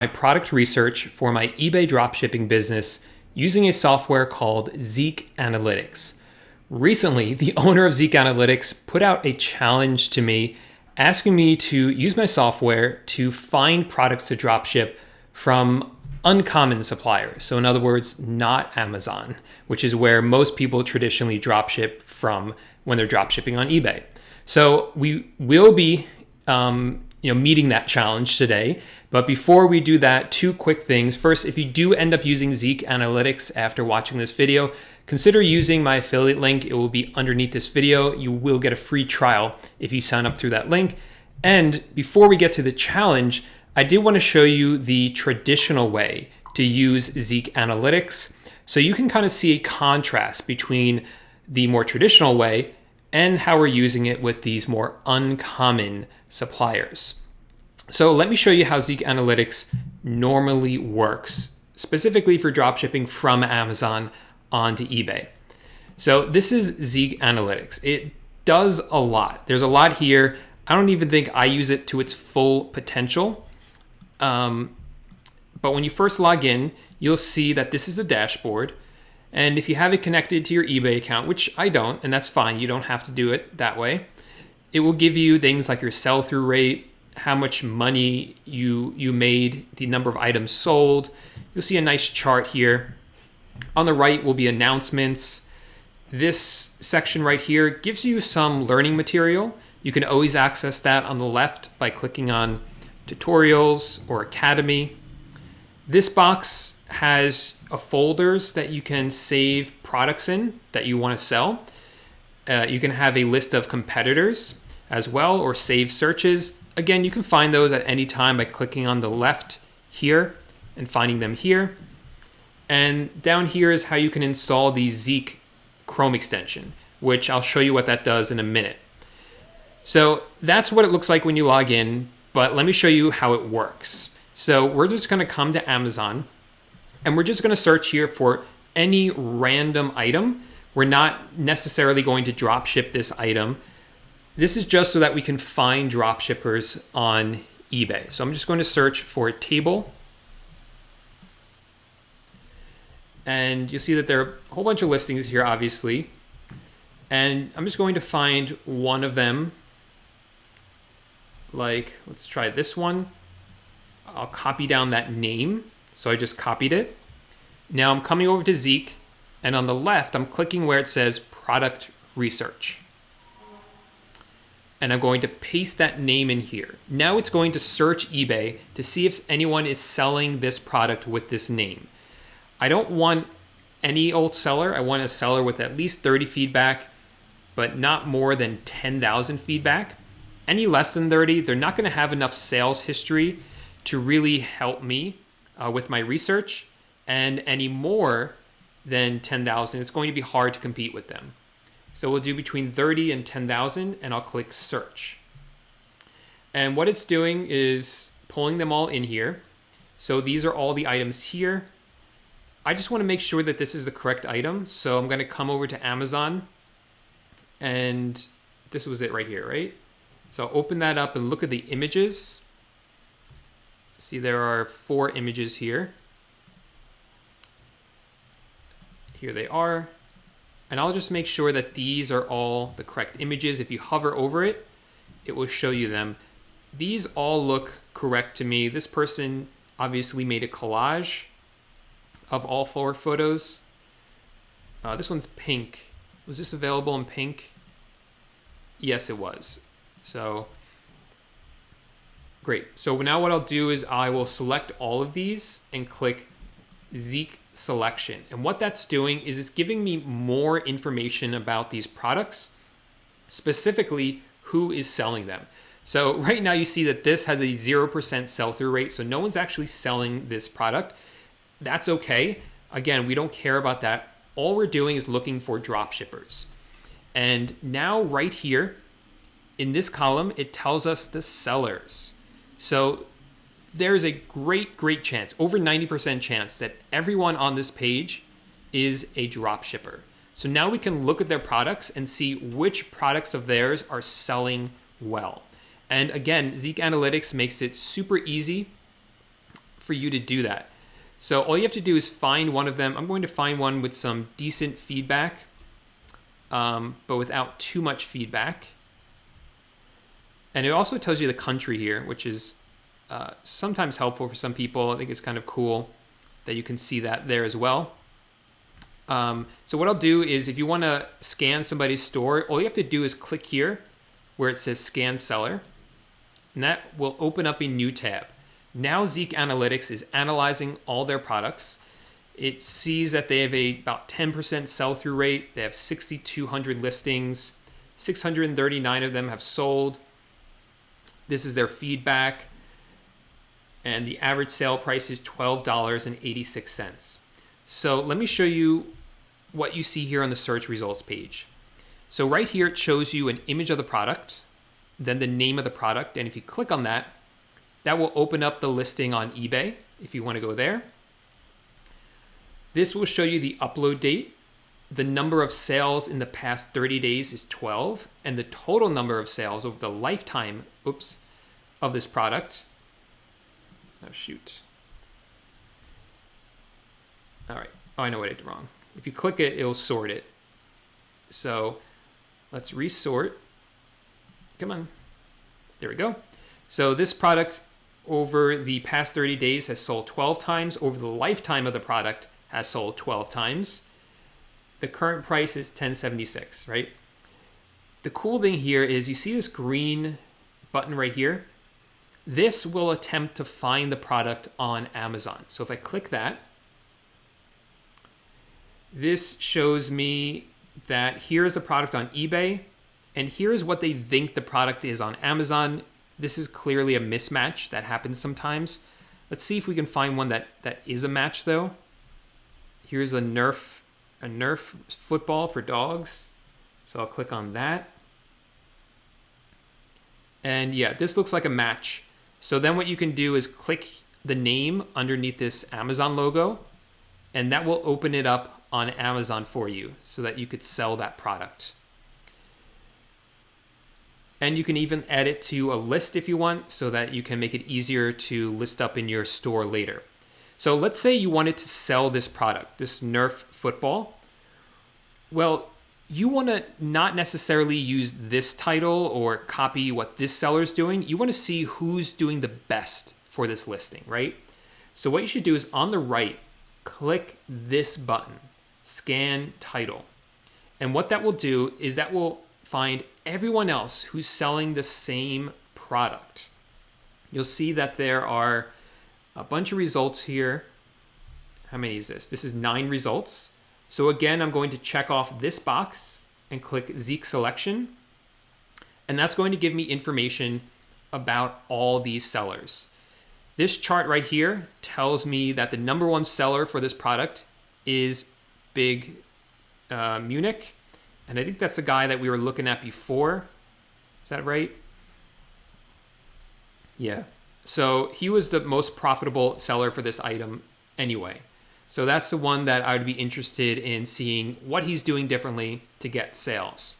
my product research for my eBay dropshipping business using a software called Zeke Analytics. Recently, the owner of Zeke Analytics put out a challenge to me asking me to use my software to find products to dropship from uncommon suppliers. So in other words, not Amazon, which is where most people traditionally dropship from when they're dropshipping on eBay. So we will be meeting that challenge today. But before we do that, two quick things. First, if you do end up using Zeke Analytics after watching this video, consider using my affiliate link. It will be underneath this video. You will get a free trial if you sign up through that link. And before we get to the challenge, I did want to show you the traditional way to use Zeke Analytics. So you can kind of see a contrast between the more traditional way and how we're using it with these more uncommon suppliers. So let me show you how Zeke Analytics normally works, specifically for dropshipping from Amazon onto eBay. So this is Zeke Analytics. It does a lot. There's a lot here. I don't even think I use it to its full potential. But when you first log in, you'll see that this is a dashboard. And if you have it connected to your eBay account, which I don't, and that's fine, you don't have to do it that way, it will give you things like your sell-through rate, how much money you made, the number of items sold. You'll see a nice chart here. On the right will be announcements. This section right here gives you some learning material. You can always access that on the left by clicking on tutorials or academy. This box has folders that you can save products in that you want to sell. You can have a list of competitors as well, or save searches. Again, you can find those at any time by clicking on the left here and finding them here. And down here is how you can install the Zeke Chrome extension, which I'll show you what that does in a minute. So that's what it looks like when you log in, but let me show you how it works. So we're just going to come to Amazon and we're just going to search here for any random item. We're not necessarily going to drop ship this item. This is just so that we can find drop shippers on eBay. So I'm just going to search for a table. And you'll see that there are a whole bunch of listings here, obviously. And I'm just going to find one of them. Like, let's try this one. I'll copy down that name. So I just copied it. Now I'm coming over to Zeke. And on the left, I'm clicking where it says product research. And I'm going to paste that name in here. Now it's going to search eBay to see if anyone is selling this product with this name. I don't want any old seller. I want a seller with at least 30 feedback, but not more than 10,000 feedback. Any less than 30, they're not going to have enough sales history to really help me with my research. And any more than 10,000, it's going to be hard to compete with them. So we'll do between 30 and 10,000 and I'll click search. And what it's doing is pulling them all in here. So these are all the items here. I just want to make sure that this is the correct item. So I'm going to come over to Amazon and this was it right here, right? So I'll open that up and look at the images. See, there are 4 images here. Here they are. And I'll just make sure that these are all the correct images. If you hover over it, it will show you them. These all look correct to me. This person obviously made a collage of all 4 photos. This one's pink. Was this available in pink? Yes, it was. So great. So now what I'll do is I will select all of these and click Zeke selection. And what that's doing is it's giving me more information about these products, specifically who is selling them. So right now you see that this has a 0% sell-through rate. So no one's actually selling this product. That's okay. Again, we don't care about that. All we're doing is looking for drop shippers. And now right here in this column, it tells us the sellers. So there's a great chance, over 90% chance, that everyone on this page is a drop shipper. So now we can look at their products and see which products of theirs are selling well. And again, Zeke Analytics makes it super easy for you to do that. So all you have to do is find one of them. I'm going to find one with some decent feedback, but without too much feedback. And it also tells you the country here, which is sometimes helpful for some people. I think it's kind of cool that you can see that there as well. So what I'll do is, if you want to scan somebody's store, all you have to do is click here where it says Scan Seller, and that will open up a new tab. Now Zeke Analytics is analyzing all their products. It sees that they have about 10% sell-through rate. They have 6,200 listings. 639 of them have sold. This is their feedback. And the average sale price is $12.86. So let me show you what you see here on the search results page. So right here, it shows you an image of the product, then the name of the product. And if you click on that, that will open up the listing on eBay if you want to go there. This will show you the upload date. The number of sales in the past 30 days is 12, and the total number of sales over the lifetime, of this product. Oh, shoot. All right. Oh, I know what I did wrong. If you click it, it'll sort it. So let's resort. Come on. There we go. So this product over the past 30 days has sold 12 times. Over the lifetime of the product has sold 12 times. The current price is $10.76, right? The cool thing here is you see this green button right here. This will attempt to find the product on Amazon. So if I click that, this shows me that here's the product on eBay, and here's what they think the product is on Amazon. This is clearly a mismatch that happens sometimes. Let's see if we can find one that is a match though. Here's a Nerf football for dogs. So I'll click on that. And yeah, this looks like a match. So then what you can do is click the name underneath this Amazon logo, and that will open it up on Amazon for you so that you could sell that product. And you can even add it to a list if you want, so that you can make it easier to list up in your store later. So let's say you wanted to sell this product, this Nerf football. Well, you want to not necessarily use this title or copy what this seller is doing. You want to see who's doing the best for this listing, right? So what you should do is on the right, click this button, Scan Title. And what that will do is that will find everyone else who's selling the same product. You'll see that there are a bunch of results here. How many is this? This is 9 results. So again, I'm going to check off this box and click Zeke Selection. And that's going to give me information about all these sellers. This chart right here tells me that the number 1 seller for this product is Big Munich. And I think that's the guy that we were looking at before. Is that right? Yeah. So he was the most profitable seller for this item anyway. So that's the one that I would be interested in seeing what he's doing differently to get sales.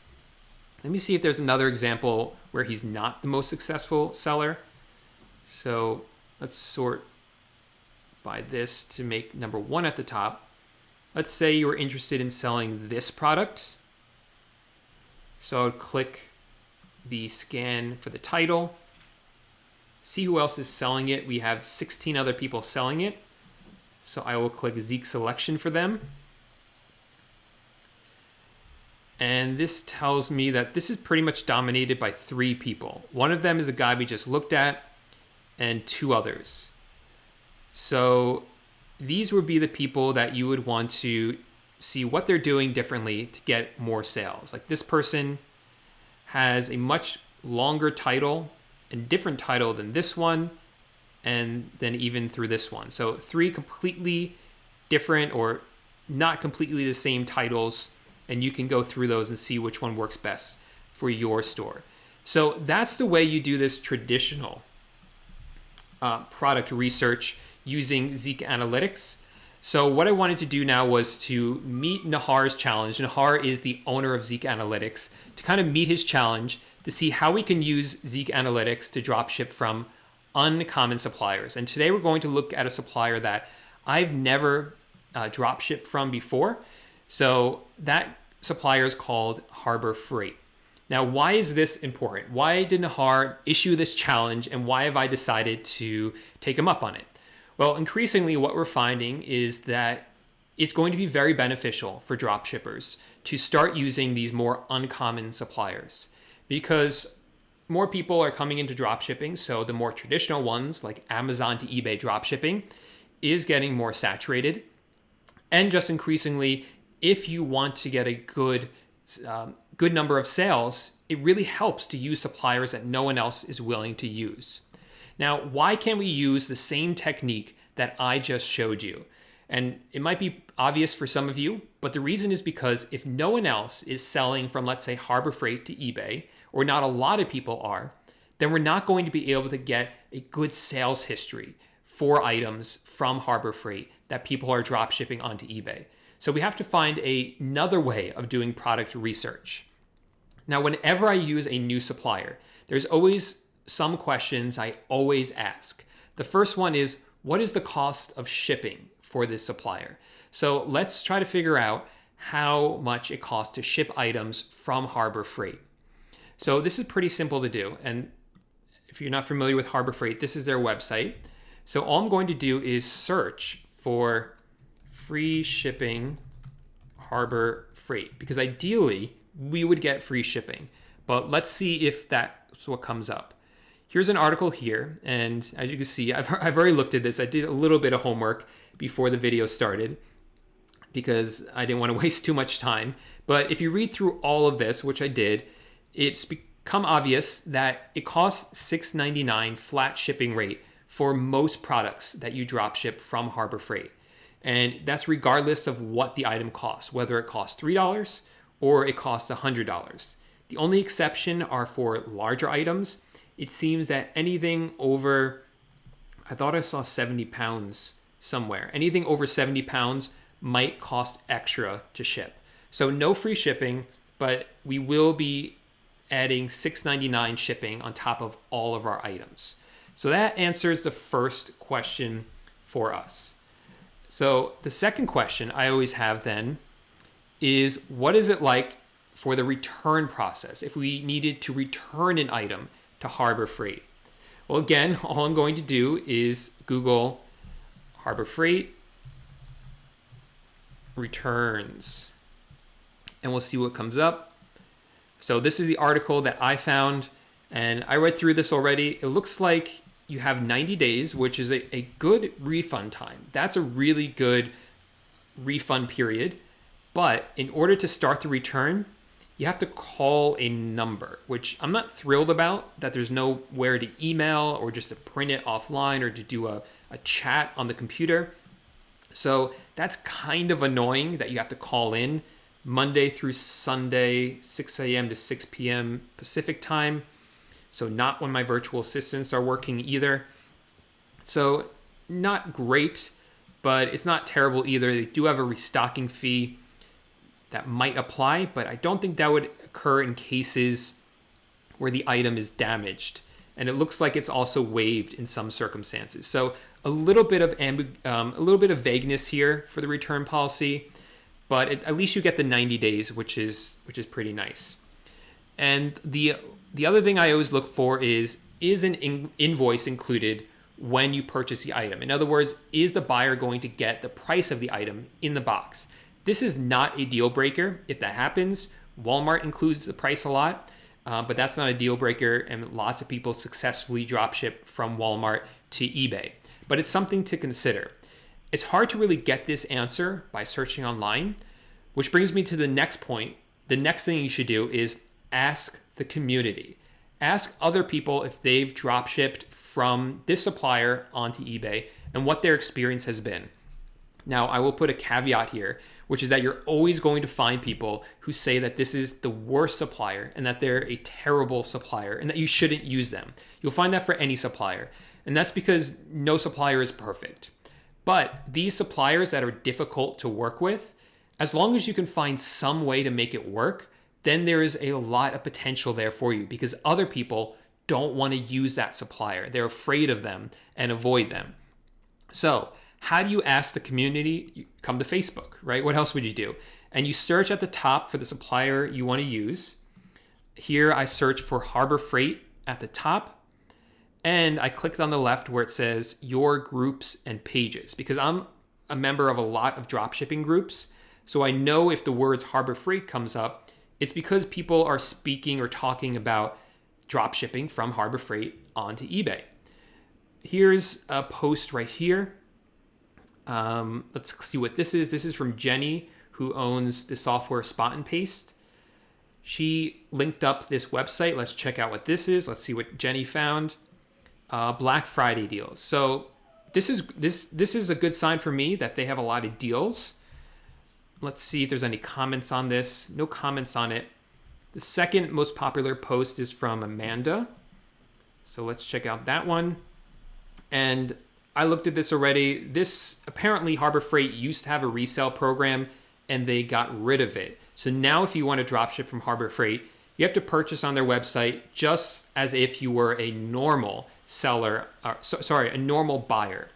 Let me see if there's another example where he's not the most successful seller. So let's sort by this to make number 1 at the top. Let's say you were interested in selling this product. So I would click the scan for the title, see who else is selling it. We have 16 other people selling it. So I will click Zeke Selection for them. And this tells me that this is pretty much dominated by 3 people. One of them is a guy we just looked at, and 2 others. So these would be the people that you would want to see what they're doing differently to get more sales. Like this person has a much longer title and different title than this one, and then even through this one. So 3 completely different or not completely the same titles, and you can go through those and see which one works best for your store. So that's the way you do this traditional product research using Zeke Analytics. So what I wanted to do now was to meet Nahar's challenge. Nahar is the owner of Zeke Analytics, to kind of meet his challenge to see how we can use Zeke Analytics to dropship from uncommon suppliers. And today we're going to look at a supplier that I've never drop shipped from before. So that supplier is called Harbor Freight. Now, why is this important? Why did Nahar issue this challenge, and why have I decided to take him up on it? Well, increasingly what we're finding is that it's going to be very beneficial for drop shippers to start using these more uncommon suppliers, because more people are coming into drop shipping. So the more traditional ones like Amazon to eBay drop shipping is getting more saturated. And just increasingly, if you want to get a good number of sales, it really helps to use suppliers that no one else is willing to use. Now, why can't we use the same technique that I just showed you? And it might be obvious for some of you, but the reason is because if no one else is selling from, let's say, Harbor Freight to eBay, or not a lot of people are, then we're not going to be able to get a good sales history for items from Harbor Freight that people are drop shipping onto eBay. So we have to find another way of doing product research. Now, whenever I use a new supplier, there's always some questions I always ask. The first one is, what is the cost of shipping for this supplier? So let's try to figure out how much it costs to ship items from Harbor Freight. So this is pretty simple to do. And if you're not familiar with Harbor Freight, this is their website. So all I'm going to do is search for free shipping Harbor Freight, because ideally we would get free shipping, but let's see if that's what comes up. Here's an article here, and as you can see, I've already looked at this. I did a little bit of homework before the video started because I didn't want to waste too much time. But if you read through all of this, which I did, it's become obvious that it costs $6.99 flat shipping rate for most products that you drop ship from Harbor Freight. And that's regardless of what the item costs, whether it costs $3 or it costs $100. The only exception are for larger items. It seems that anything over, I thought I saw 70 pounds somewhere. Anything over 70 pounds might cost extra to ship. So no free shipping, but we will be adding $6.99 shipping on top of all of our items. So that answers the first question for us. So the second question I always have then is, what is it like for the return process if we needed to return an item to Harbor Freight? Well, again, all I'm going to do is Google Harbor Freight returns, and we'll see what comes up. So this is the article that I found, and I read through this already. It looks like you have 90 days, which is a good refund time. That's a really good refund period. But in order to start the return, you have to call a number, which I'm not thrilled about, that there's nowhere to email or just to print it offline or to do a chat on the computer. So that's kind of annoying that you have to call in Monday through Sunday, 6 a.m. to 6 p.m. Pacific time. So not when my virtual assistants are working either. So not great, but it's not terrible either. They do have a restocking fee that might apply, but I don't think that would occur in cases where the item is damaged. And it looks like it's also waived in some circumstances. So a little bit of vagueness here for the return policy, but at least you get the 90 days, which is pretty nice. And the other thing I always look for is an invoice included when you purchase the item? In other words, is the buyer going to get the price of the item in the box? This is not a deal breaker. If that happens, Walmart includes the price a lot, but that's not a deal breaker, and lots of people successfully drop ship from Walmart to eBay. But it's something to consider. It's hard to really get this answer by searching online, which brings me to the next point. The next thing you should do is ask the community. Ask other people if they've drop shipped from this supplier onto eBay and what their experience has been. Now, I will put a caveat here, which is that you're always going to find people who say that this is the worst supplier and that they're a terrible supplier and that you shouldn't use them. You'll find that for any supplier. And that's because no supplier is perfect. But these suppliers that are difficult to work with, as long as you can find some way to make it work, then there is a lot of potential there for you because other people don't want to use that supplier. They're afraid of them and avoid them. So how do you ask the community? You come to Facebook, right? What else would you do? And you search at the top for the supplier you want to use. Here I search for Harbor Freight at the top, and I clicked on the left where it says your groups and pages, because I'm a member of a lot of dropshipping groups. So I know if the words Harbor Freight comes up, it's because people are speaking or talking about dropshipping from Harbor Freight onto eBay. Here's a post right here. Let's see what this is. This is from Jenny, who owns the software Spot and Paste. She linked up this website. Let's check out what this is. Let's see what Jenny found. Black Friday deals. So this is a good sign for me that they have a lot of deals. Let's see if there's any comments on this. No comments on it. The second most popular post is from Amanda. So let's check out that one. And I looked at this already. This apparently Harbor Freight used to have a resale program and they got rid of it. So now if you want to dropship from Harbor Freight, you have to purchase on their website just as if you were a normal seller, a normal buyer.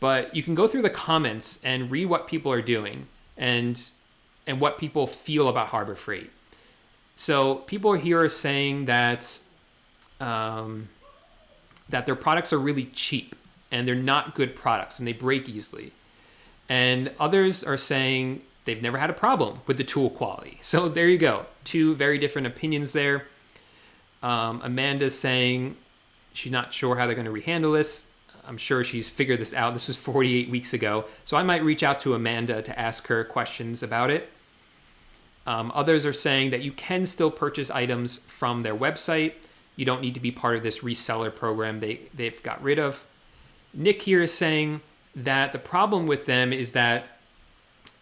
But you can go through the comments and read what people are doing and what people feel about Harbor Freight. So people here are saying that that their products are really cheap and they're not good products and they break easily. And others are saying they've never had a problem with the tool quality. So there you go. Two very different opinions there. Amanda's saying she's not sure how they're going to rehandle this. I'm sure she's figured this out. This was 48 weeks ago. So I might reach out to Amanda to ask her questions about it. Others are saying that you can still purchase items from their website. You don't need to be part of this reseller program they've got rid of. Nick here is saying that the problem with them is that,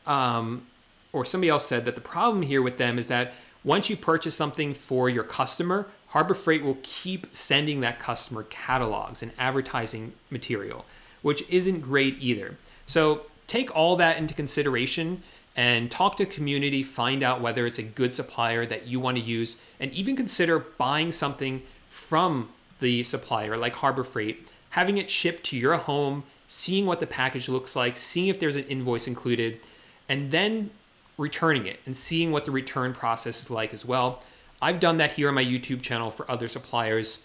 or somebody else said that the problem here with them is that once you purchase something for your customer, Harbor Freight will keep sending that customer catalogs and advertising material, which isn't great either. So take all that into consideration and talk to community, find out whether it's a good supplier that you want to use, and even consider buying something from the supplier like Harbor Freight, having it shipped to your home, seeing what the package looks like, seeing if there's an invoice included, and then returning it and seeing what the return process is like as well. I've done that here on my YouTube channel for other suppliers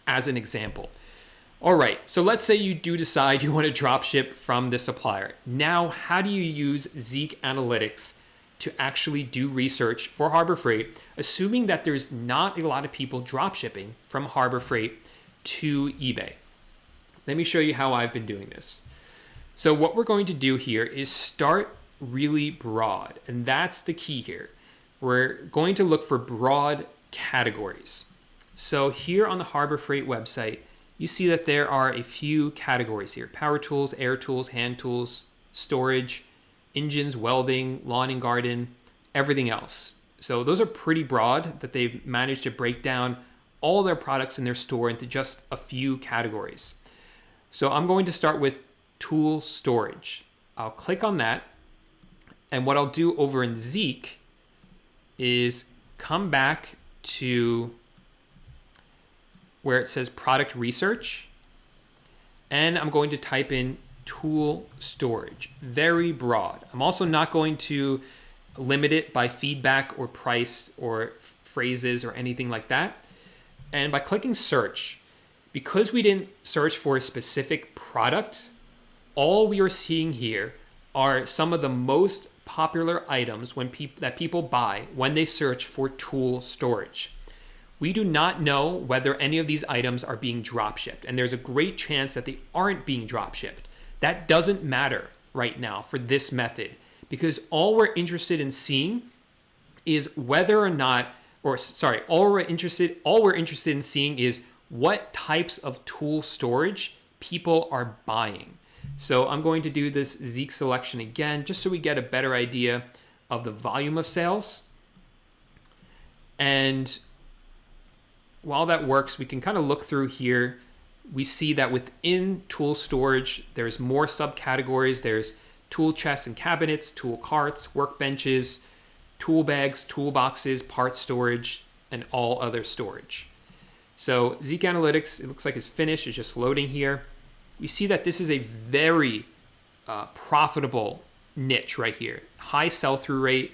as an example. All right, so let's say you do decide you want to drop ship from the supplier. Now, how do you use Zeke Analytics to actually do research for Harbor Freight, assuming that there's not a lot of people drop shipping from Harbor Freight to eBay? Let me show you how I've been doing this. So what we're going to do here is start really broad, and that's the key here. We're going to look for broad categories. So here on the Harbor Freight website, you see that there are a few categories here: power tools, air tools, hand tools, storage, engines, welding, lawn and garden, everything else. So those are pretty broad that they've managed to break down all their products in their store into just a few categories. So I'm going to start with tool storage. I'll click on that. And what I'll do over in Zeke is come back to where it says product research. And I'm going to type in tool storage. Very broad. I'm also not going to limit it by feedback or price or phrases or anything like that. And by clicking search, because we didn't search for a specific product, all we are seeing here are some of the most popular items that people buy when they search for tool storage. We do not know whether any of these items are being drop shipped, and there's a great chance that they aren't being drop shipped. That doesn't matter right now for this method, because all we're interested in seeing is whether or not, all we're interested in seeing is what types of tool storage people are buying. So I'm going to do this Zeke selection again, just so we get a better idea of the volume of sales. And while that works, we can kind of look through here. We see that within tool storage, there's more subcategories. There's tool chests and cabinets, tool carts, workbenches, tool bags, toolboxes, part storage, and all other storage. So Zeke Analytics, it looks like it's finished. It's just loading here. We see that this is a very profitable niche right here. High sell-through rate,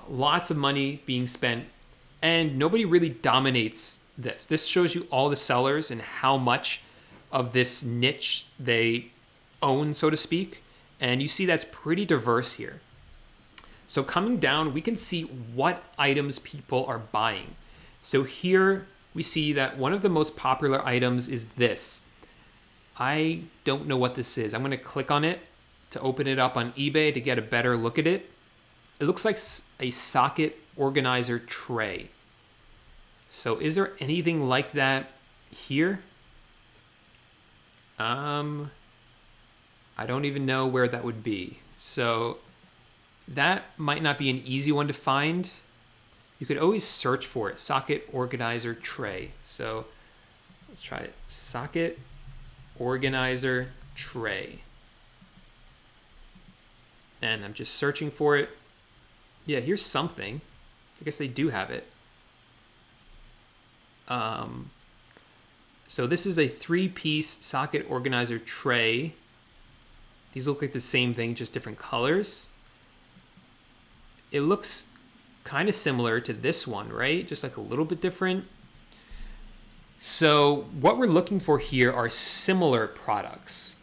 lots of money being spent, and nobody really dominates this. This shows you all the sellers and how much of this niche they own, so to speak. And you see that's pretty diverse here. So coming down, we can see what items people are buying. So here we see that one of the most popular items is this. I don't know what this is. I'm going to click on it to open it up on eBay to get a better look at it. It looks like a socket organizer tray. So is there anything like that here? I don't even know where that would be. So that might not be an easy one to find. You could always search for it, socket organizer tray. So let's try it, socket organizer tray. And I'm just searching for it. Yeah, here's something. I guess they do have it. So this is a 3-piece socket organizer tray. These look like the same thing, just different colors. It looks kind of similar to this one, right? Just like a little bit different. So what we're looking for here are similar products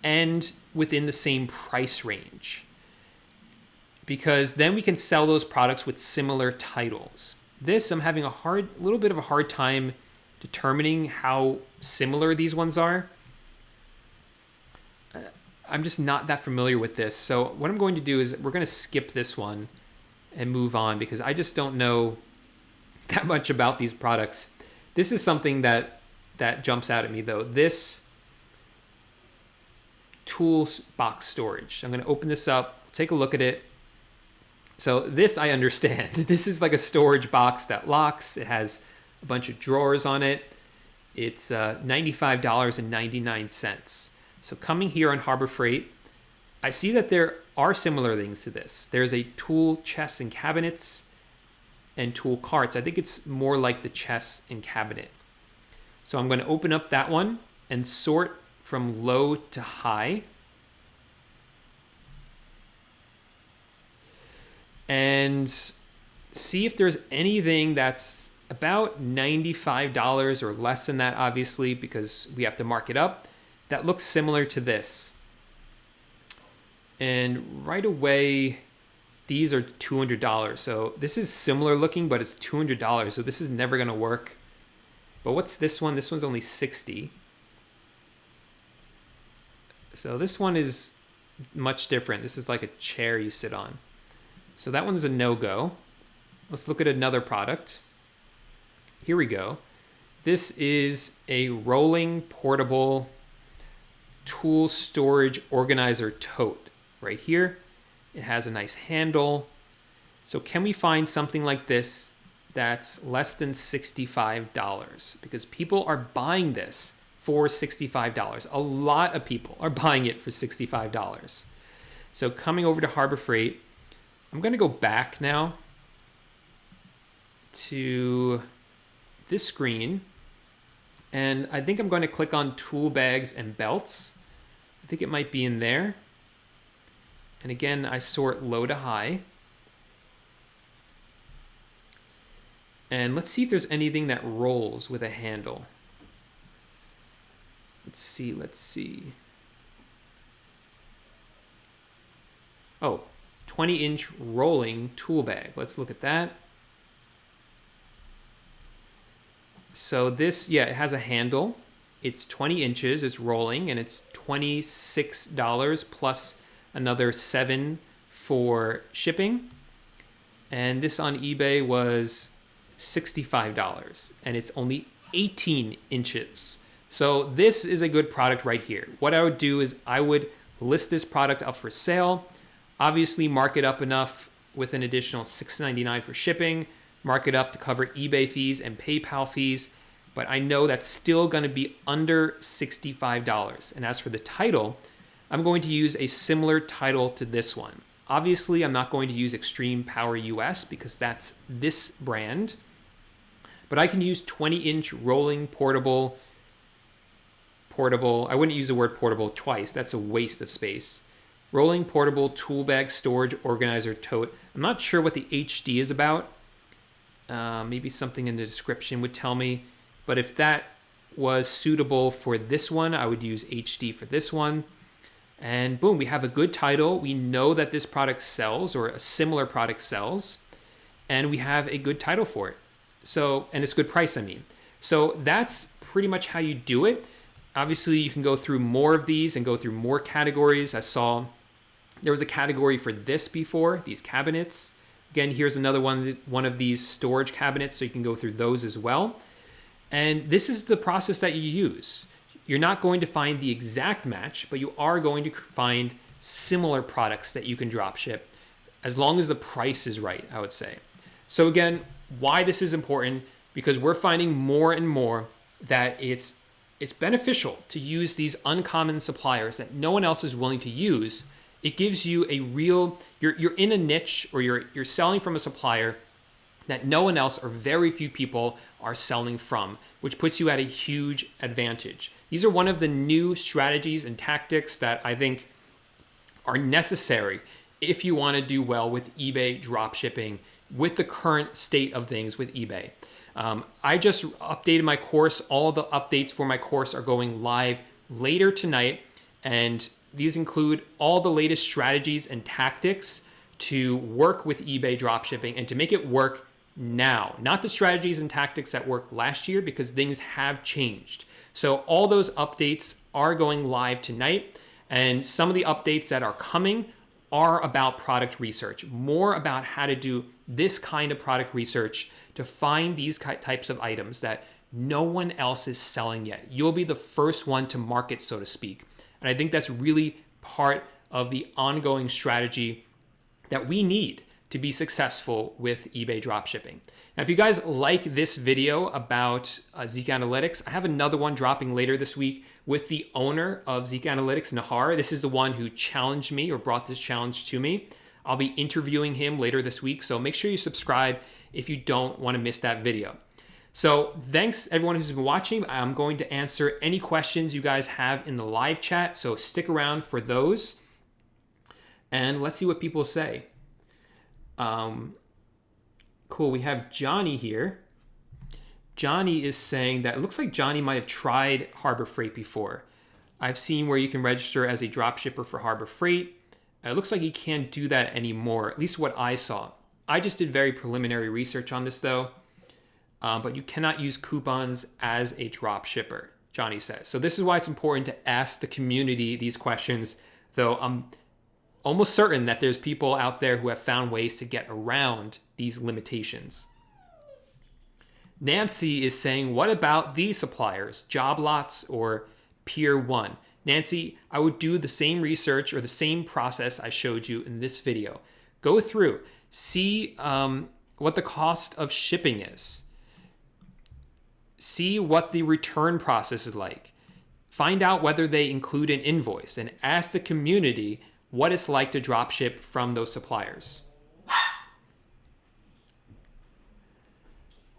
and within the same price range, because then we can sell those products with similar titles. This, I'm having a little bit of a hard time determining how similar these ones are. I'm just not that familiar with this. So what I'm going to do is we're going to skip this one and move on, because I just don't know that much about these products. This is something that jumps out at me though. This tools box storage. I'm going to open this up, take a look at it. So this I understand. This is like a storage box that locks. It has a bunch of drawers on it. It's $95.99. So coming here on Harbor Freight, I see that there are similar things to this. There's a tool chest and cabinets and tool carts. I think it's more like the chest and cabinet. So I'm going to open up that one and sort from low to high. And see if there's anything that's about $95 or less than that, obviously, because we have to mark it up, that looks similar to this. And right away, these are $200. So this is similar looking, but it's $200. So this is never going to work. But what's this one? This one's only $60. So this one is much different. This is like a chair you sit on. So that one's a no-go. Let's look at another product. Here we go. This is a rolling portable tool storage organizer tote right here. It has a nice handle. So can we find something like this that's less than $65? Because people are buying this for $65. A lot of people are buying it for $65. So coming over to Harbor Freight, I'm going to go back now to this screen, and I think I'm going to click on tool bags and belts. I think it might be in there. And again, I sort low to high. And let's see if there's anything that rolls with a handle. Let's see. Oh, 20-inch rolling tool bag. Let's look at that. So this, yeah, it has a handle. It's 20 inches, it's rolling, and it's $26 plus another $7 for shipping. And this on eBay was $65, and it's only 18 inches. So this is a good product right here. What I would do is I would list this product up for sale, obviously mark it up enough with an additional $6.99 for shipping, mark it up to cover eBay fees and PayPal fees, but I know that's still going to be under $65. And as for the title, I'm going to use a similar title to this one. Obviously, I'm not going to use Extreme Power US because that's this brand, but I can use 20-inch rolling portable. I wouldn't use the word portable twice. That's a waste of space. Rolling portable tool bag storage organizer tote. I'm not sure what the HD is about. Maybe something in the description would tell me. But if that was suitable for this one, I would use HD for this one. And boom, we have a good title. We know that this product sells, or a similar product sells, and we have a good title for it. So, and it's good price, I mean. So that's pretty much how you do it. Obviously, you can go through more of these and go through more categories. I saw there was a category for this before, these cabinets. Again, here's another one of these storage cabinets, so you can go through those as well. And this is the process that you use. You're not going to find the exact match, but you are going to find similar products that you can drop ship, as long as the price is right, I would say. So again, why this is important, because we're finding more and more that it's beneficial to use these uncommon suppliers that no one else is willing to use. It gives you a real, you're in a niche, or you're selling from a supplier that no one else or very few people are selling from, which puts you at a huge advantage. These are one of the new strategies and tactics that I think are necessary if you want to do well with eBay dropshipping with the current state of things with eBay. I just updated my course. All the updates for my course are going live later tonight, and these include all the latest strategies and tactics to work with eBay dropshipping and to make it work now, not the strategies and tactics that worked last year, because things have changed. So all those updates are going live tonight, and some of the updates that are coming are about product research, more about how to do this kind of product research to find these types of items that no one else is selling yet. You'll be the first one to market, so to speak. And I think that's really part of the ongoing strategy that we need to be successful with eBay dropshipping. Now, if you guys like this video about Zeke Analytics, I have another one dropping later this week with the owner of Zeke Analytics, Nahar. This is the one who challenged me, or brought this challenge to me. I'll be interviewing him later this week, so make sure you subscribe if you don't want to miss that video. So thanks everyone who's been watching. I'm going to answer any questions you guys have in the live chat, so stick around for those. And let's see what people say. Cool, we have Johnny here. Johnny is saying that it looks like Johnny might have tried Harbor Freight before. I've seen where you can register as a dropshipper for Harbor Freight. It looks like he can't do that anymore, at least what I saw. I just did very preliminary research on this though. But you cannot use coupons as a dropshipper, Johnny says. So this is why it's important to ask the community these questions, though I'm almost certain that there's people out there who have found ways to get around these limitations. Nancy is saying, what about these suppliers, Job Lots or Pier 1? Nancy, I would do the same research or the same process I showed you in this video. Go through, see what the cost of shipping is. See what the return process is like. Find out whether they include an invoice, and ask the community what it's like to dropship from those suppliers.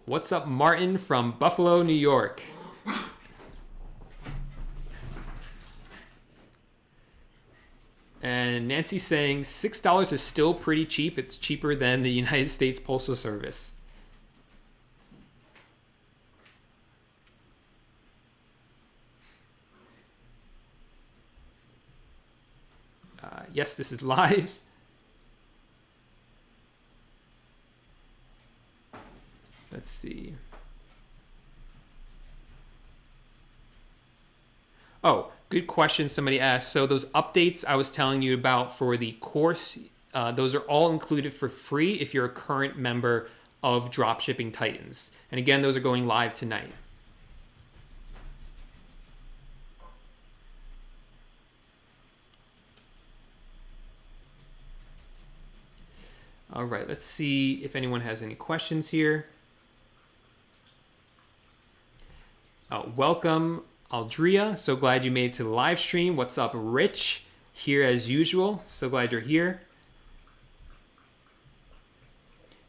What's up, Martin from Buffalo, New York? And Nancy's saying $6 is still pretty cheap. It's cheaper than the United States Postal Service. Yes, this is live. Let's see. Oh, good question somebody asked. So those updates I was telling you about for the course, those are all included for free if you're a current member of Dropshipping Titans. And again, those are going live tonight. All right, let's see if anyone has any questions here. Welcome, Aldria. So glad you made it to the live stream. What's up, Rich? Here as usual. So glad you're here.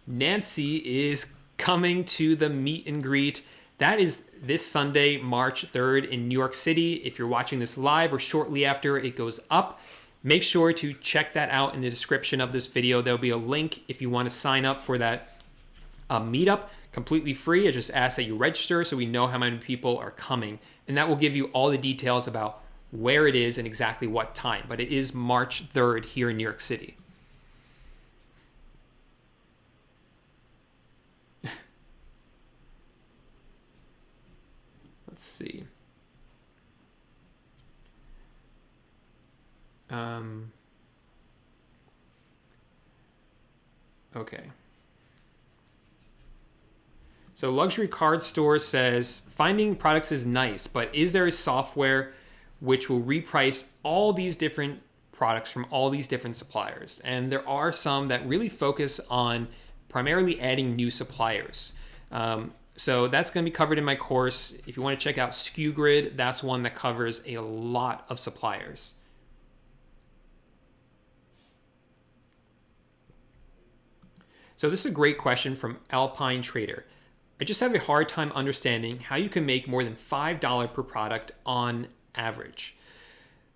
Nancy is coming to the meet and greet. That is this Sunday, March 3rd in New York City. If you're watching this live or shortly after it goes up, make sure to check that out in the description of this video. There'll be a link if you want to sign up for that meetup, completely free. I just ask that you register so we know how many people are coming. And that will give you all the details about where it is and exactly what time. But it is March 3rd here in New York City. Let's see. Okay. So Luxury Card Store says, finding products is nice, but is there a software which will reprice all these different products from all these different suppliers? And there are some that really focus on primarily adding new suppliers. So that's going to be covered in my course. If you want to check out SKU Grid, that's one that covers a lot of suppliers. So this is a great question from Alpine Trader. I just have a hard time understanding how you can make more than $5 per product on average.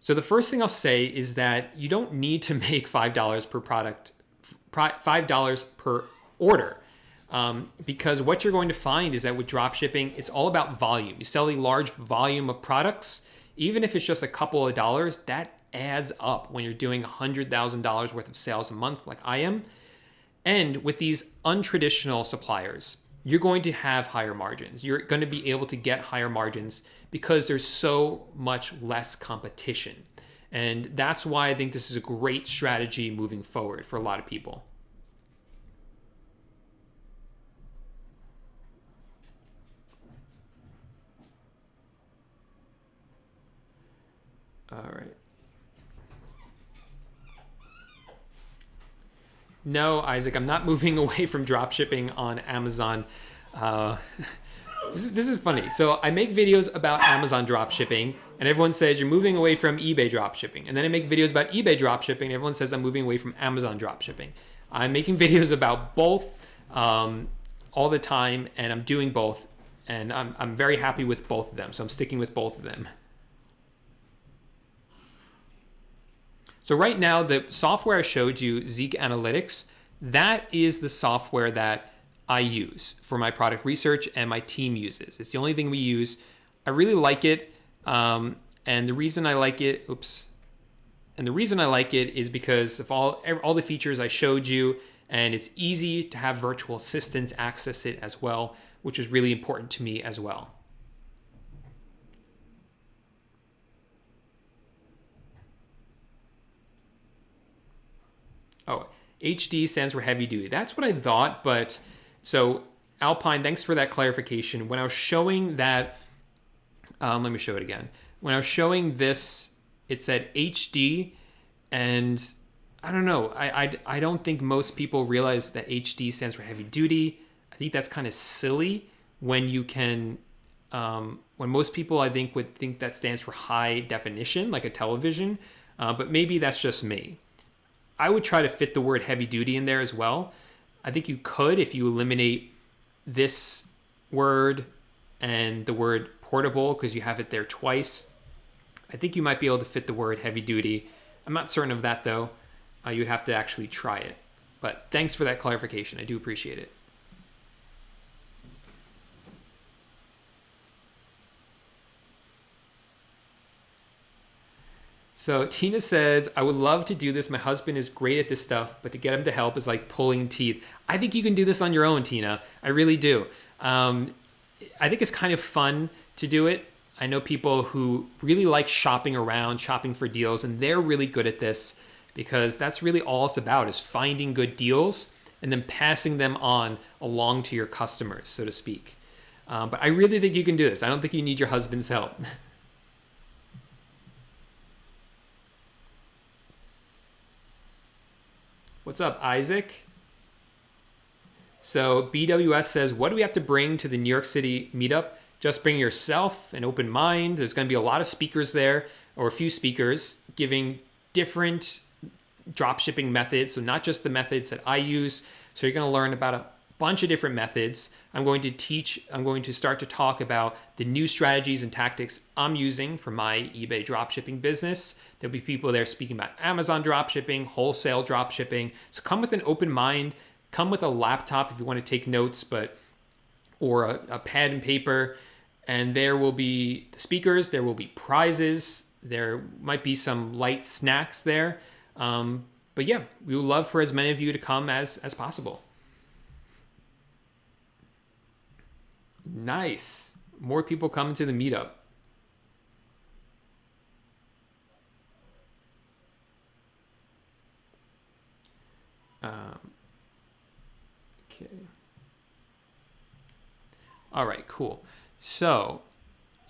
So the first thing I'll say is that you don't need to make $5 per product, $5 per order. Because what you're going to find is that with dropshipping, it's all about volume. You sell a large volume of products, even if it's just a couple of dollars, that adds up when you're doing $100,000 worth of sales a month like I am. And with these untraditional suppliers, you're going to have higher margins. You're going to be able to get higher margins because there's so much less competition. And that's why I think this is a great strategy moving forward for a lot of people. All right. No, Isaac, I'm not moving away from dropshipping on Amazon. This is funny. So I make videos about Amazon dropshipping, and everyone says you're moving away from eBay dropshipping. And then I make videos about eBay dropshipping, and everyone says I'm moving away from Amazon dropshipping. I'm making videos about both all the time, and I'm doing both, and I'm very happy with both of them. So I'm sticking with both of them. So right now, the software I showed you, Zeke Analytics, that is the software that I use for my product research and my team uses. It's the only thing we use. I really like it. And the reason I like it, is because of all the features I showed you, and it's easy to have virtual assistants access it as well, which is really important to me as well. Oh, HD stands for heavy duty. That's what I thought, but so Alpine, thanks for that clarification. When I was showing that, let me show it again. When I was showing this, it said HD, and I don't know. I don't think most people realize that HD stands for heavy duty. I think that's kind of silly when you can, when most people I think would think that stands for high definition, like a television, but maybe that's just me. I would try to fit the word heavy duty in there as well. I think you could if you eliminate this word and the word portable because you have it there twice. I think you might be able to fit the word heavy duty. I'm not certain of that though. You'd have to actually try it. But thanks for that clarification. I do appreciate it. So Tina says, I would love to do this. My husband is great at this stuff, but to get him to help is like pulling teeth. I think you can do this on your own, Tina. I really do. I think it's kind of fun to do it. I know people who really like shopping around, shopping for deals, and they're really good at this because that's really all it's about is finding good deals and then passing them on along to your customers, so to speak. But I really think you can do this. I don't think you need your husband's help. What's up, Isaac? So BWS says, what do we have to bring to the New York City meetup? Just bring yourself, an open mind. There's going to be a lot of speakers there, or a few speakers giving different drop shipping methods. So not just the methods that I use. So you're going to learn about a bunch of different methods. I'm going to start to talk about the new strategies and tactics I'm using for my eBay dropshipping business. There'll be people there speaking about Amazon dropshipping, wholesale dropshipping. So come with an open mind, come with a laptop if you want to take notes, or a pad and paper. And there will be the speakers, there will be prizes, there might be some light snacks there. But yeah, we would love for as many of you to come as possible. Nice. More people coming to the meetup. Okay. All right, cool. So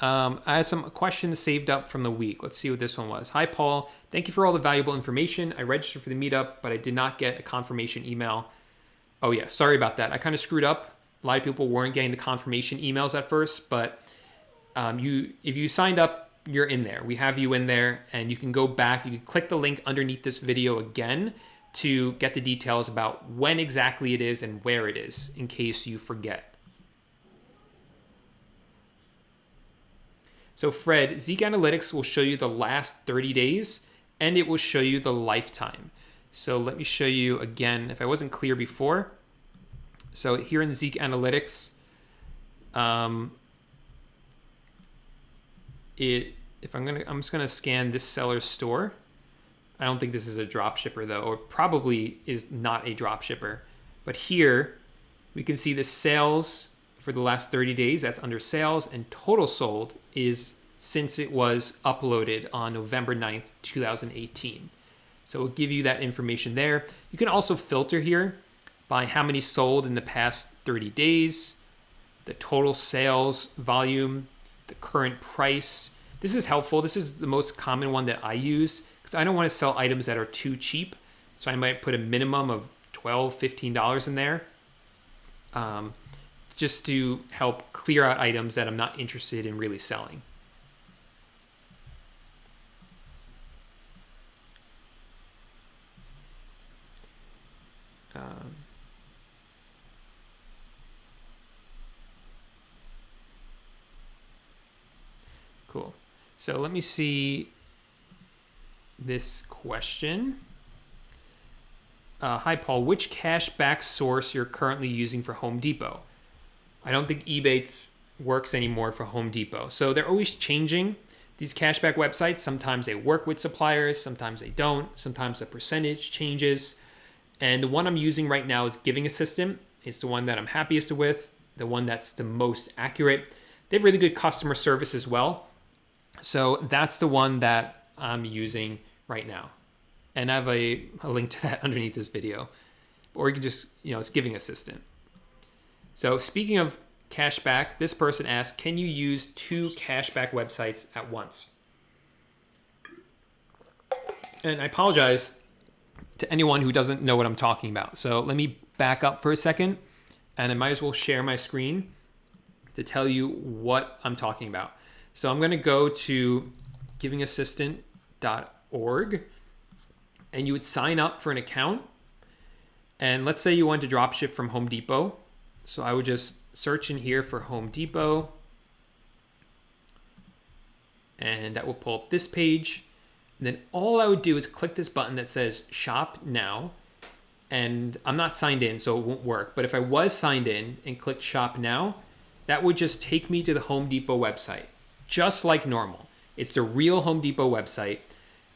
I have some questions saved up from the week. Let's see what this one was. Hi, Paul. Thank you for all the valuable information. I registered for the meetup, but I did not get a confirmation email. Oh yeah, sorry about that. I kind of screwed up. A lot of people weren't getting the confirmation emails at first, but if you signed up, you're in there. We have you in there, and you can go back. You can click the link underneath this video again to get the details about when exactly it is and where it is, in case you forget. So Fred, Zeke Analytics will show you the last 30 days, and it will show you the lifetime. So let me show you again, if I wasn't clear before. So here in Zeke Analytics, I'm just gonna scan this seller's store. I don't think this is a drop shipper though, or probably is not a drop shipper. But here we can see the sales for the last 30 days. That's under sales, and total sold is since it was uploaded on November 9th, 2018. So it'll give you that information there. You can also filter here by how many sold in the past 30 days, the total sales volume, the current price. This is helpful. This is the most common one that I use because I don't want to sell items that are too cheap. So I might put a minimum of $12, $15 in there just to help clear out items that I'm not interested in really selling. Cool. So let me see this question. Hi, Paul. Which cashback source you're currently using for Home Depot? I don't think eBay works anymore for Home Depot. So they're always changing these cashback websites. Sometimes they work with suppliers. Sometimes they don't. Sometimes the percentage changes. And the one I'm using right now is Giving Assistant. It's the one that I'm happiest with, the one that's the most accurate. They have really good customer service as well. So that's the one that I'm using right now. And I have a link to that underneath this video. Or you can just, it's Giving Assistant. So speaking of cashback, this person asked, can you use 2 cashback websites at once? And I apologize to anyone who doesn't know what I'm talking about. So let me back up for a second, and I might as well share my screen to tell you what I'm talking about. So I'm going to go to givingassistant.org, and you would sign up for an account. And let's say you want to drop ship from Home Depot. So I would just search in here for Home Depot, and that will pull up this page. And then all I would do is click this button that says Shop Now. And I'm not signed in, so it won't work. But if I was signed in and clicked Shop Now, that would just take me to the Home Depot website, just like normal. It's the real Home Depot website.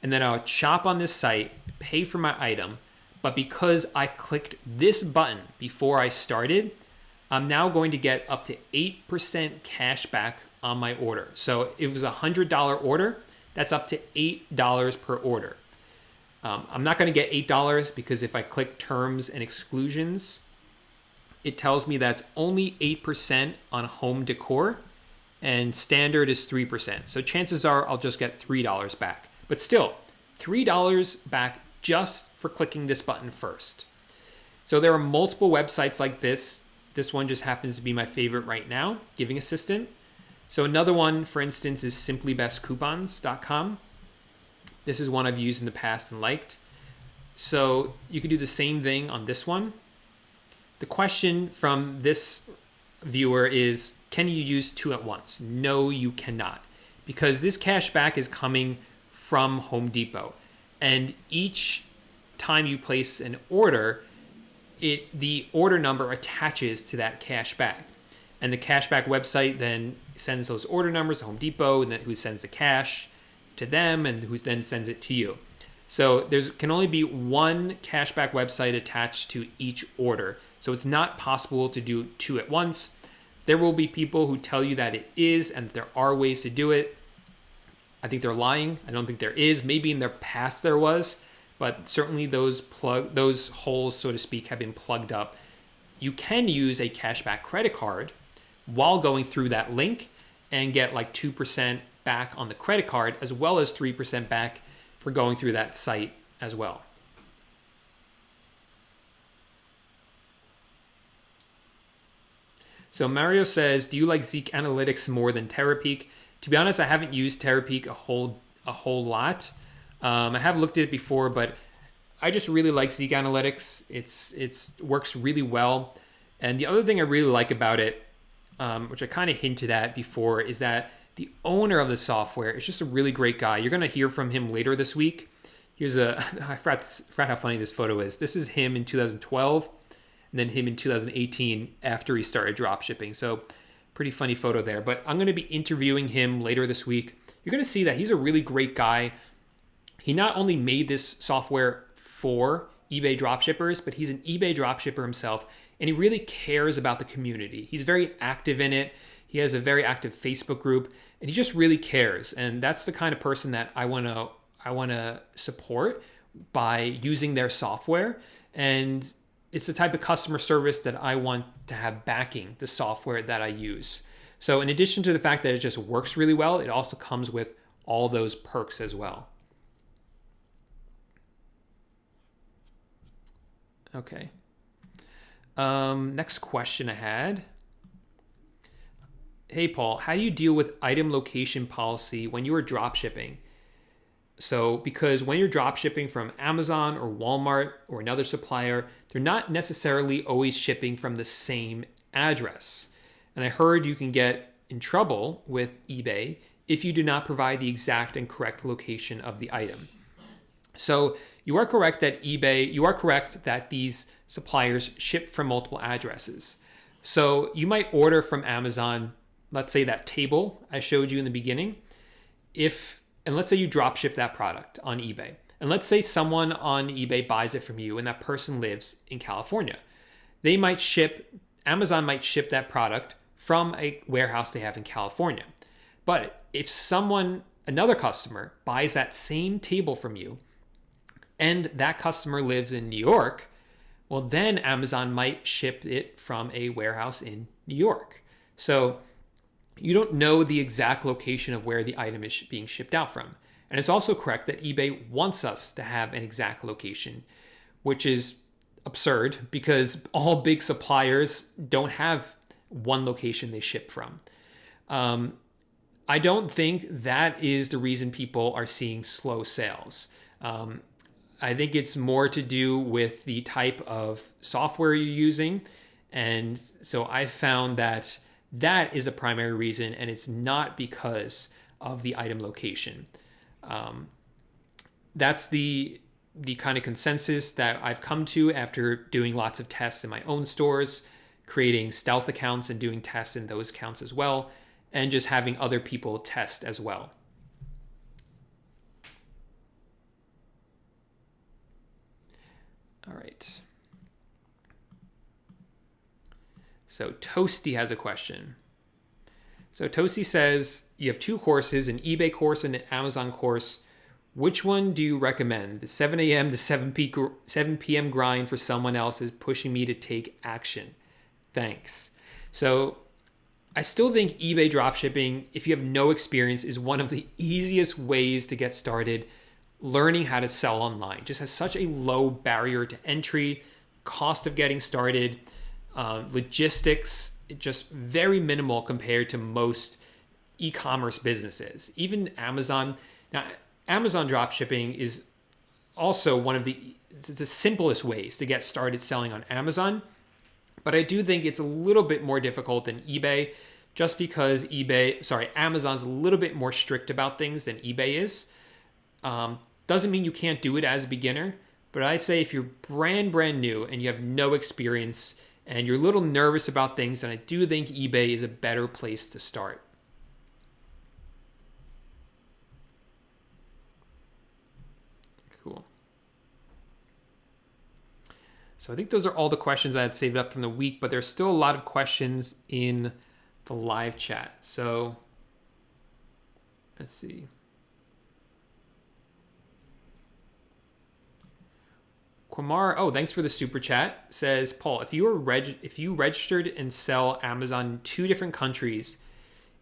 And then I would shop on this site, pay for my item. But because I clicked this button before I started, I'm now going to get up to 8% cash back on my order. So if it was a $100 order, that's up to $8 per order. I'm not going to get $8 because if I click terms and exclusions, it tells me that's only 8% on home decor, and standard is 3%. So chances are I'll just get $3 back. But still, $3 back just for clicking this button first. So there are multiple websites like this. This one just happens to be my favorite right now, Giving Assistant. So another one, for instance, is simplybestcoupons.com. This is one I've used in the past and liked. So you could do the same thing on this one. the question from this viewer is, can you use 2 at once? No, you cannot, because this cash back is coming from Home Depot. And each time you place an order, the order number attaches to that cash back. And the cashback website then sends those order numbers to Home Depot, and then who sends the cash to them, and who then sends it to you. So there can only be one cashback website attached to each order. So it's not possible to do 2 at once. There will be people who tell you that it is, and there are ways to do it. I think they're lying. I don't think there is. Maybe in their past there was, but certainly those holes, so to speak, have been plugged up. You can use a cashback credit card while going through that link and get like 2% back on the credit card, as well as 3% back for going through that site as well. So Mario says, do you like Zeke Analytics more than Terapeak? To be honest, I haven't used Terapeak a whole lot. I have looked at it before, but I just really like Zeke Analytics. It works really well. And the other thing I really like about it, which I kind of hinted at before, is that the owner of the software is just a really great guy. You're going to hear from him later this week. I forgot how funny this photo is. This is him in 2012, and then him in 2018 after he started dropshipping. So pretty funny photo there. But I'm going to be interviewing him later this week. You're going to see that he's a really great guy. He not only made this software for eBay dropshippers, but he's an eBay dropshipper himself, and he really cares about the community. He's very active in it. He has a very active Facebook group, and he just really cares. And that's the kind of person that I want to support by using their software. And it's the type of customer service that I want to have backing the software that I use. So in addition to the fact that it just works really well, it also comes with all those perks as well. Okay. Next question I had. Hey, Paul, how do you deal with item location policy when you are drop shipping? So, because when you're drop shipping from Amazon or Walmart or another supplier, they're not necessarily always shipping from the same address. And I heard you can get in trouble with eBay if you do not provide the exact and correct location of the item. So you are correct that these suppliers ship from multiple addresses. So you might order from Amazon, let's say that table I showed you in the beginning, and let's say you drop ship that product on eBay. And let's say someone on eBay buys it from you and that person lives in California. Amazon might ship that product from a warehouse they have in California. But if another customer buys that same table from you, and that customer lives in New York, well, then Amazon might ship it from a warehouse in New York. So you don't know the exact location of where the item is being shipped out from. And it's also correct that eBay wants us to have an exact location, which is absurd because all big suppliers don't have one location they ship from. I don't think that is the reason people are seeing slow sales. I think it's more to do with the type of software you're using. And so I found that is the primary reason, and it's not because of the item location. That's the kind of consensus that I've come to after doing lots of tests in my own stores, creating stealth accounts and doing tests in those accounts as well, and just having other people test as well. All right. So Toasty has a question. So Toasty says, you have 2 courses, an eBay course and an Amazon course. Which one do you recommend? The 7 a.m. to 7 p.m. grind for someone else is pushing me to take action. Thanks. So I still think eBay dropshipping, if you have no experience, is one of the easiest ways to get started. Learning how to sell online just has such a low barrier to entry, cost of getting started, logistics, just very minimal compared to most e-commerce businesses. Even Amazon. Now, Amazon dropshipping is also one of the simplest ways to get started selling on Amazon. But I do think it's a little bit more difficult than eBay, just because Amazon's a little bit more strict about things than eBay is. Doesn't mean you can't do it as a beginner, but I say if you're brand new and you have no experience and you're a little nervous about things, then I do think eBay is a better place to start. Cool. So I think those are all the questions I had saved up from the week, but there's still a lot of questions in the live chat. So let's see. Quamar, oh, thanks for the super chat. Says, Paul, if you registered and sell Amazon in 2 different countries,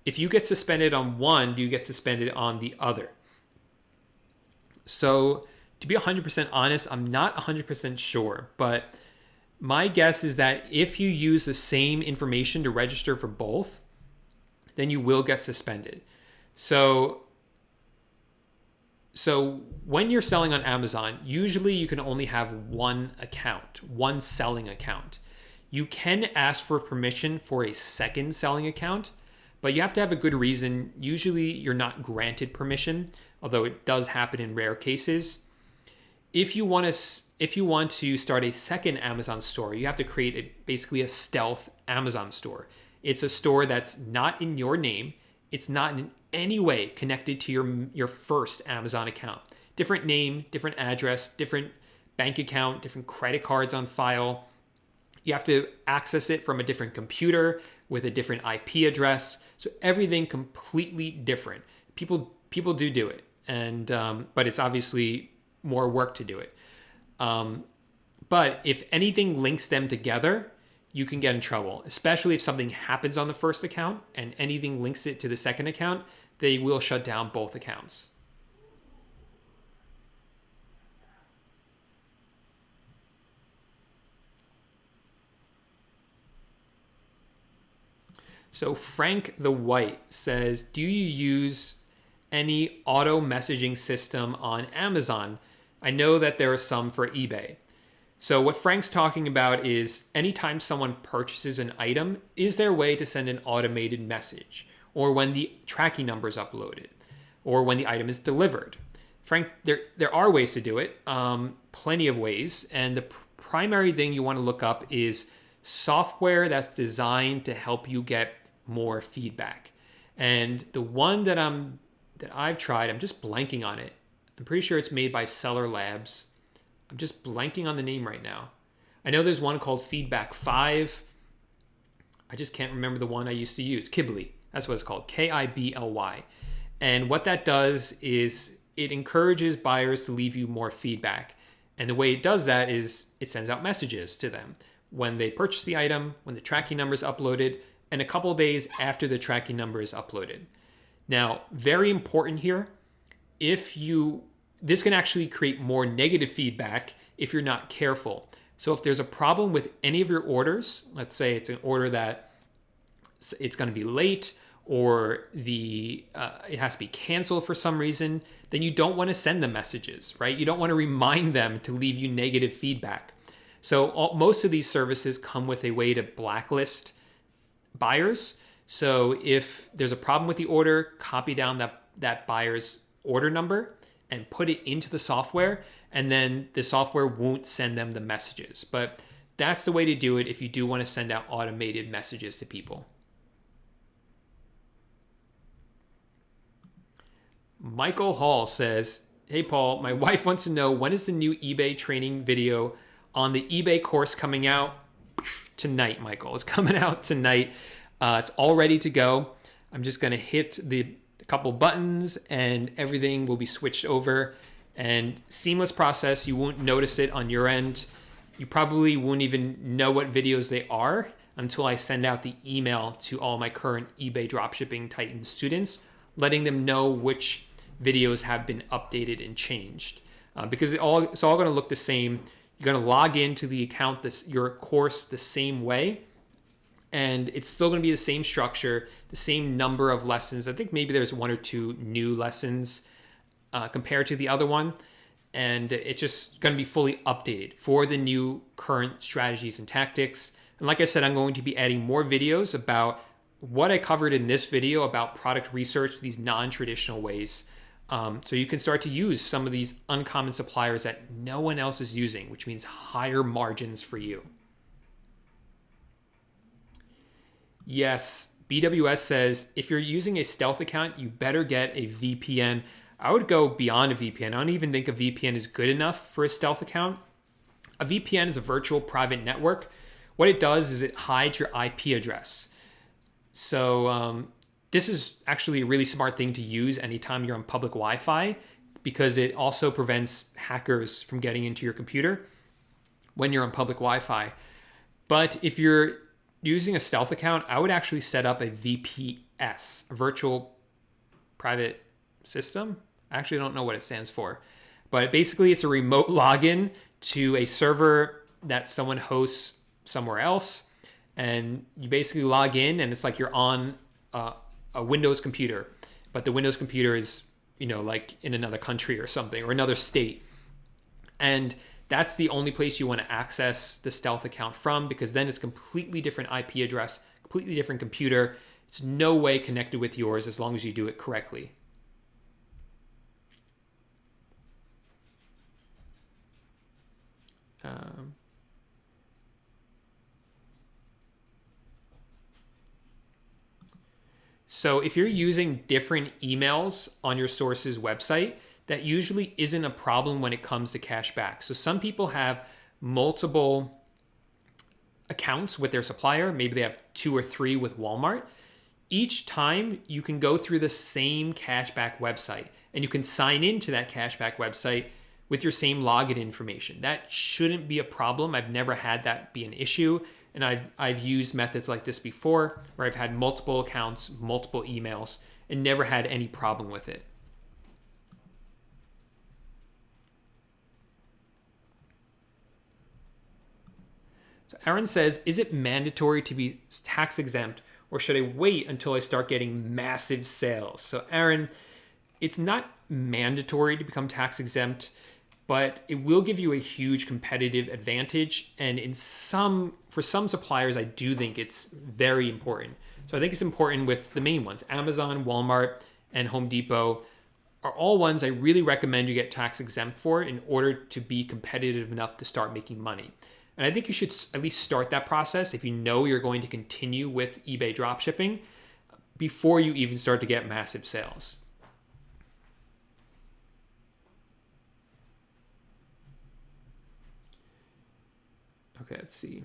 if you get suspended on one, do you get suspended on the other? So to be 100% honest, I'm not 100% sure, but my guess is that if you use the same information to register for both, then you will get suspended. So when you're selling on Amazon, usually you can only have one account, one selling account. You can ask for permission for a second selling account, but you have to have a good reason. Usually you're not granted permission, although it does happen in rare cases. If you want to start a second Amazon store, you have to create basically a stealth Amazon store. It's a store that's not in your name. It's not in any way connected to your first Amazon account. Different name, different address, different bank account, different credit cards on file. You have to access it from a different computer with a different IP address. So everything completely different. People do it, and but it's obviously more work to do it. But if anything links them together, you can get in trouble, especially if something happens on the first account and anything links it to the second account, they will shut down both accounts. So Frank the White says, do you use any auto messaging system on Amazon? I know that there are some for eBay. So what Frank's talking about is anytime someone purchases an item, is there a way to send an automated message? Or when the tracking number is uploaded? Or when the item is delivered? Frank, there are ways to do it, plenty of ways. And the primary thing you want to look up is software that's designed to help you get more feedback. And the one that I've tried, I'm just blanking on it. I'm pretty sure it's made by Seller Labs. I'm just blanking on the name right now. I know there's one called Feedback 5. I just can't remember the one I used to use. Kibly. That's what it's called. Kibly. And what that does is it encourages buyers to leave you more feedback. And the way it does that is it sends out messages to them when they purchase the item, when the tracking number is uploaded, and a couple of days after the tracking number is uploaded. Now, very important here, this can actually create more negative feedback if you're not careful. So if there's a problem with any of your orders, let's say it's an order that it's going to be late or it has to be canceled for some reason, then you don't want to send them messages, right? You don't want to remind them to leave you negative feedback. So most of these services come with a way to blacklist buyers. So if there's a problem with the order, copy down that buyer's order number and put it into the software, and then the software won't send them the messages. But that's the way to do it if you do want to send out automated messages to people. Michael Hall says, hey Paul, my wife wants to know, when is the new eBay training video on the eBay course coming out? Tonight, Michael. It's coming out tonight. It's all ready to go. I'm just going to hit a couple buttons and everything will be switched over. And seamless process. You won't notice it on your end. You probably won't even know what videos they are until I send out the email to all my current eBay Dropshipping Titan students, letting them know which videos have been updated and changed. Because it's all going to look the same. You're going to log into the account, your course, the same way. And it's still going to be the same structure, the same number of lessons. I think maybe there's 1 or 2 new lessons compared to the other one. And it's just going to be fully updated for the new current strategies and tactics. And like I said, I'm going to be adding more videos about what I covered in this video about product research, these non-traditional ways. So you can start to use some of these uncommon suppliers that no one else is using, which means higher margins for you. Yes, BWS says, if you're using a stealth account, you better get a VPN. I would go beyond a VPN. I don't even think a VPN is good enough for a stealth account. A VPN is a virtual private network. What it does is it hides your IP address. So this is actually a really smart thing to use anytime you're on public Wi-Fi, because it also prevents hackers from getting into your computer when you're on public Wi-Fi. But if you're using a stealth account, I would actually set up a VPS, a virtual private system. I actually don't know what it stands for, but basically it's a remote login to a server that someone hosts somewhere else. And you basically log in and it's like you're on a Windows computer, but the Windows computer is, like in another country or something, or another state. And that's the only place you want to access the stealth account from, because then it's completely different IP address, completely different computer. It's no way connected with yours as long as you do it correctly. So if you're using different emails on your source's website, that usually isn't a problem when it comes to cashback. So some people have multiple accounts with their supplier. Maybe they have 2 or 3 with Walmart. Each time you can go through the same cashback website and you can sign into that cashback website with your same login information. That shouldn't be a problem. I've never had that be an issue. And I've used methods like this before where I've had multiple accounts, multiple emails, and never had any problem with it. So Aaron says, is it mandatory to be tax exempt, or should I wait until I start getting massive sales? So Aaron, it's not mandatory to become tax exempt, but it will give you a huge competitive advantage. And for some suppliers, I do think it's very important. So I think it's important with the main ones. Amazon, Walmart, and Home Depot are all ones I really recommend you get tax exempt for in order to be competitive enough to start making money. And I think you should at least start that process if you know you're going to continue with eBay dropshipping before you even start to get massive sales. Okay, let's see.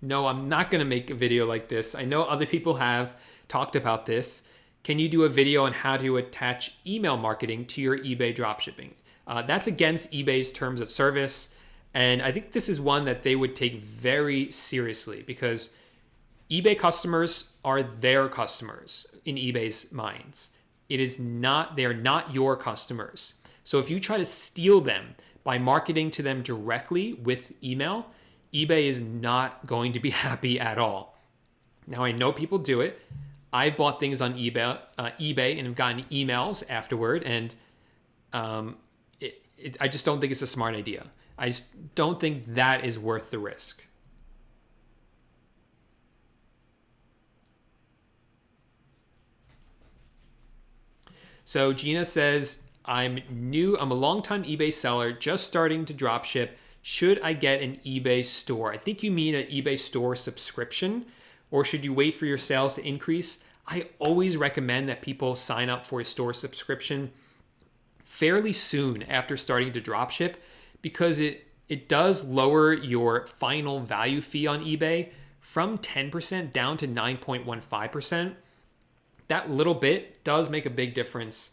No, I'm not going to make a video like this. I know other people have talked about this. Can you do a video on how to attach email marketing to your eBay dropshipping? That's against eBay's terms of service. And I think this is one that they would take very seriously, because eBay customers are their customers in eBay's minds. They are not your customers. So if you try to steal them by marketing to them directly with email, eBay is not going to be happy at all. Now, I know people do it. I've bought things on eBay and have gotten emails afterward, and I just don't think it's a smart idea. I just don't think that is worth the risk. So Gina says, I'm a longtime eBay seller, just starting to dropship. Should I get an eBay store? I think you mean an eBay store subscription, or should you wait for your sales to increase? I always recommend that people sign up for a store subscription fairly soon after starting to dropship, because it does lower your final value fee on eBay from 10% down to 9.15%. That little bit does make a big difference.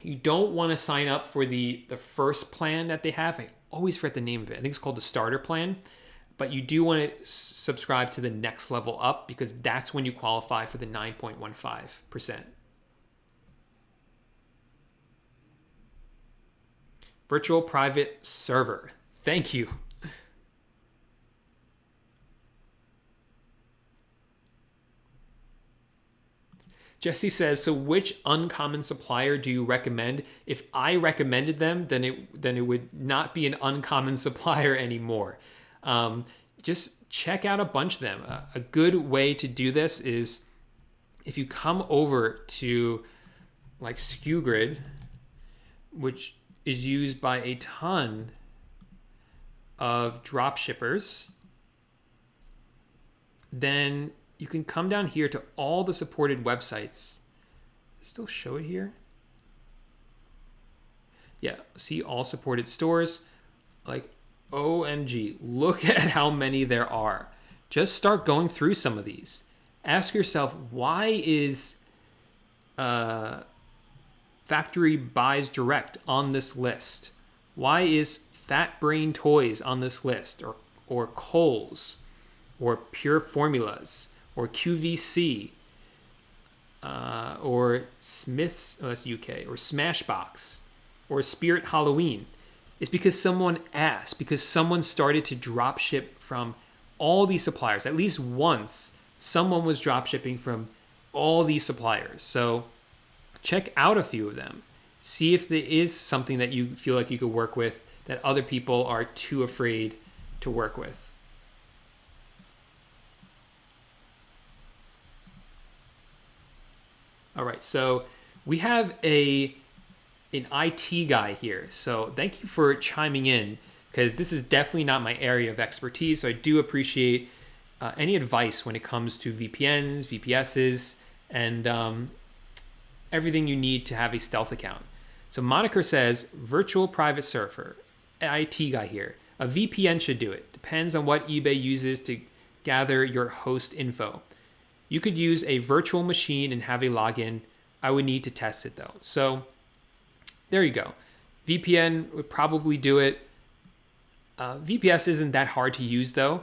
You don't want to sign up for the first plan that they have. I always forget the name of it. I think it's called the starter plan. But you do want to subscribe to the next level up, because that's when you qualify for the 9.15%. Virtual private server. Thank you. Jesse says, so which uncommon supplier do you recommend? If I recommended them, then it would not be an uncommon supplier anymore. Just check out a bunch of them. A good way to do this is if you come over to like SKUGrid, which is used by a ton of drop shippers, then you can come down here to all the supported websites. Still show it here? Yeah, see all supported stores. Like, OMG, look at how many there are. Just start going through some of these. Ask yourself, why is Factory Buys Direct on this list? Why is Fat Brain Toys on this list? Or Kohl's, or Pure Formulas, or QVC, or Smith's, oh, that's UK, or Smashbox, or Spirit Halloween? It's because someone asked, because someone started to drop ship from all these suppliers. At least once, someone was drop shipping from all these suppliers. So check out a few of them. See if there is something that you feel like you could work with that other people are too afraid to work with. All right, so we have an IT guy here. So thank you for chiming in, because this is definitely not my area of expertise. So I do appreciate any advice when it comes to VPNs, VPSs, and everything you need to have a stealth account. So Moniker says, virtual private server, IT guy here. A VPN should do it. Depends on what eBay uses to gather your host info. You could use a virtual machine and have a login. I would need to test it though. So there you go. VPN would probably do it. VPS isn't that hard to use though.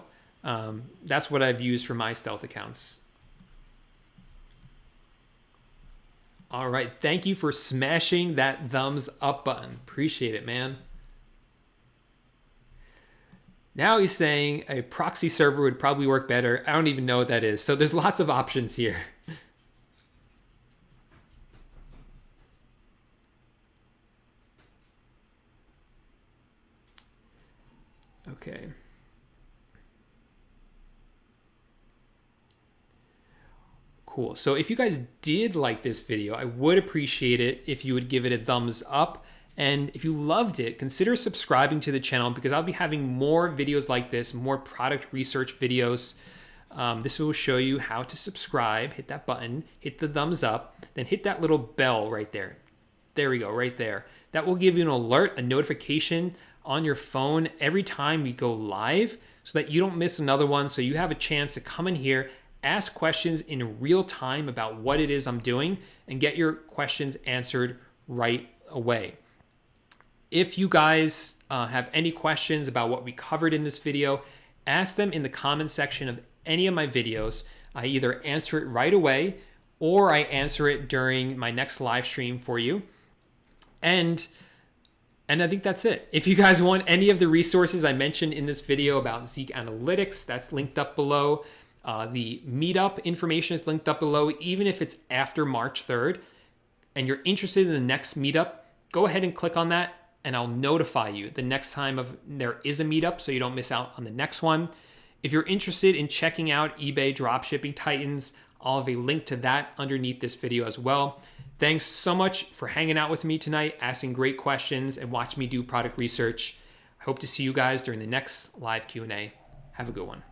That's what I've used for my stealth accounts. All right, thank you for smashing that thumbs up button. Appreciate it, man. Now he's saying a proxy server would probably work better. I don't even know what that is. So there's lots of options here. Okay. Cool. So if you guys did like this video, I would appreciate it if you would give it a thumbs up. And if you loved it, consider subscribing to the channel, because I'll be having more videos like this, more product research videos. This will show you how to subscribe. Hit that button, hit the thumbs up, then hit that little bell right there. There we go, right there. That will give you an alert, a notification on your phone every time we go live, so that you don't miss another one. So you have a chance to come in here, ask questions in real time about what it is I'm doing, and get your questions answered right away. If you guys have any questions about what we covered in this video, ask them in the comment section of any of my videos. I either answer it right away or I answer it during my next live stream for you. And I think that's it. If you guys want any of the resources I mentioned in this video about Zeke Analytics, that's linked up below. The meetup information is linked up below. Even if it's after March 3rd and you're interested in the next meetup, go ahead and click on that, and I'll notify you the next time there is a meetup, so you don't miss out on the next one. If you're interested in checking out eBay Dropshipping Titans, I'll have a link to that underneath this video as well. Thanks so much for hanging out with me tonight, asking great questions, and watching me do product research. I hope to see you guys during the next live Q&A. Have a good one.